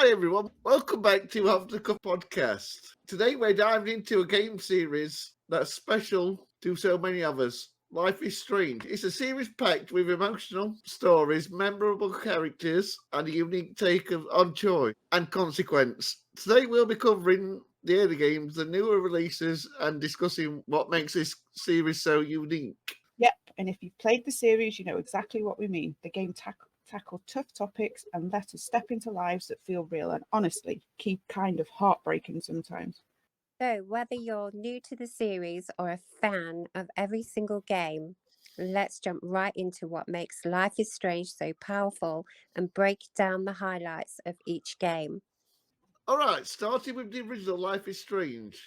Hi everyone, welcome back to Off the Cuff podcast. Today we're diving into a game series that's special to so many of us. Life is Strange. It's a series packed with emotional stories, memorable characters, and a unique take on joy and consequence. Today we'll be covering the early games, the newer releases, and discussing what makes this series so unique. Yep, and if you've played the series, you know exactly what we mean. The game tackle tough topics and let us step into lives that feel real and honestly keep kind of heartbreaking sometimes. So, whether you're new to the series or a fan of every single game, let's jump right into what makes Life is Strange so powerful and break down the highlights of each game. All right, starting with the original Life is Strange,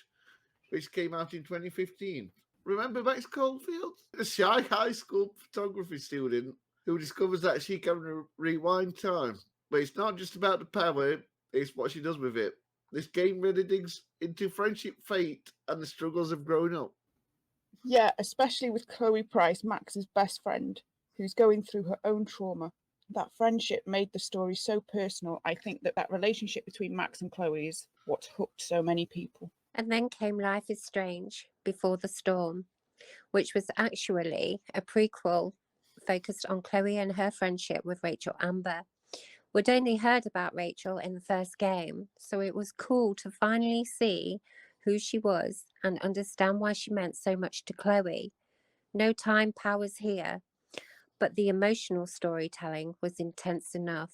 which came out in 2015. Remember Max Caulfield? A shy high school photography student who discovers that she can rewind time. But it's not just about the power, it's what she does with it. This game really digs into friendship, fate, and the struggles of growing up. Yeah, especially with Chloe Price, Max's best friend, who's going through her own trauma. That friendship made the story so personal. I think that relationship between Max and Chloe is what hooked so many people. And then came Life is Strange Before the Storm, which was actually a prequel focused on Chloe and her friendship with Rachel Amber. We'd only heard about Rachel in the first game, so it was cool to finally see who she was and understand why she meant so much to Chloe. No time powers here, but the emotional storytelling was intense enough.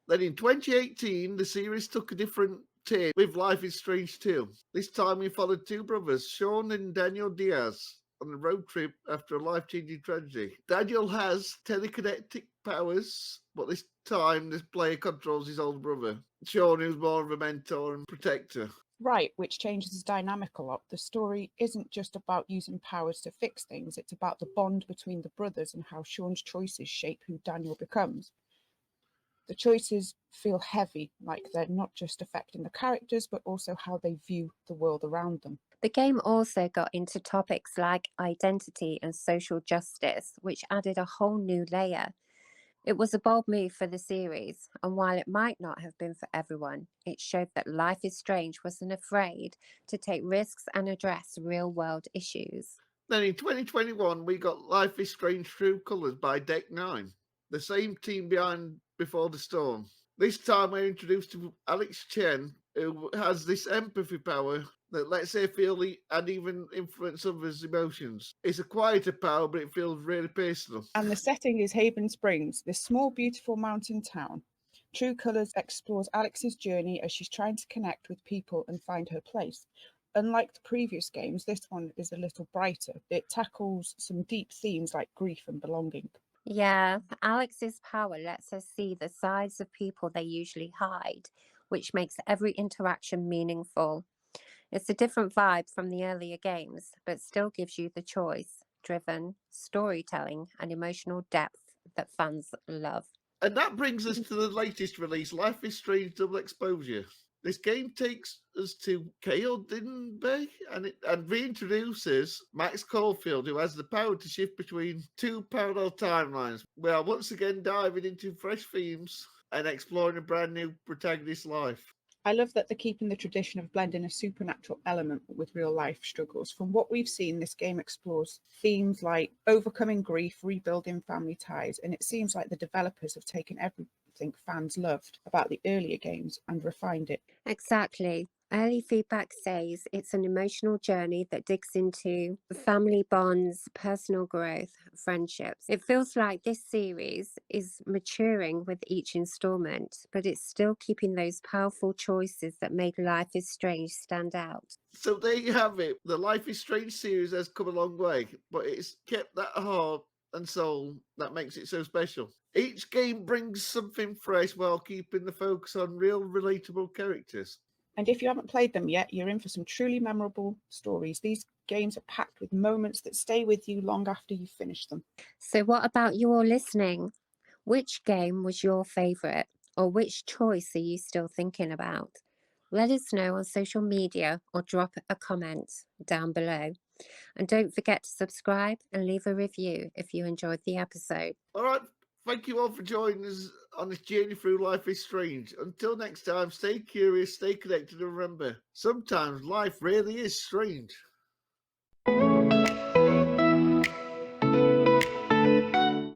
Then in 2018, the series took a different turn with Life is Strange 2. This time we followed two brothers, Sean and Daniel Diaz, on a road trip after a life-changing tragedy. Daniel has telekinetic powers, but this time the player controls his older brother, Sean, who's more of a mentor and protector. Right, which changes the dynamic a lot. The story isn't just about using powers to fix things, it's about the bond between the brothers and how Sean's choices shape who Daniel becomes. The choices feel heavy, like they're not just affecting the characters, but also how they view the world around them. The game also got into topics like identity and social justice, which added a whole new layer. It was a bold move for the series, and while it might not have been for everyone, it showed that Life is Strange wasn't afraid to take risks and address real-world issues. Then in 2021, we got Life is Strange True Colours by Deck 9, the same team behind Before the Storm. This time we're introduced to Alex Chen, who has this empathy power that lets her feel and even influence others' emotions. It's a quieter power, but it feels really personal. And the setting is Haven Springs, this small, beautiful mountain town. True Colours explores Alex's journey as she's trying to connect with people and find her place. Unlike the previous games, this one is a little brighter. It tackles some deep themes like grief and belonging. Yeah, Alex's power lets us see the sides of people they usually hide, which makes every interaction meaningful. It's a different vibe from the earlier games, but still gives you the choice-driven storytelling and emotional depth that fans love. And that brings us to the latest release, Life is Strange Double Exposure. This game takes us to Kaodinbay and reintroduces Max Caulfield, who has the power to shift between two parallel timelines. We are once again diving into fresh themes and exploring a brand new protagonist's life. I love that they're keeping the tradition of blending a supernatural element with real life struggles. From what we've seen, this game explores themes like overcoming grief, rebuilding family ties, and it seems like the developers have taken everything fans loved about the earlier games and refined it. Exactly. Early feedback says it's an emotional journey that digs into family bonds, personal growth, friendships. It feels like this series is maturing with each installment, but it's still keeping those powerful choices that made Life is Strange stand out. So there you have it. The Life is Strange series has come a long way, but it's kept that heart and soul that makes it so special. Each game brings something fresh while keeping the focus on real relatable characters. And if you haven't played them yet, you're in for some truly memorable stories. These games are packed with moments that stay with you long after you've finished them. So, what about you all listening? Which game was your favourite, or which choice are you still thinking about? Let us know on social media or drop a comment down below. And don't forget to subscribe and leave a review if you enjoyed the episode. All right. Thank you all for joining us on this journey through Life is Strange. Until next time, stay curious, stay connected, and remember, sometimes life really is strange.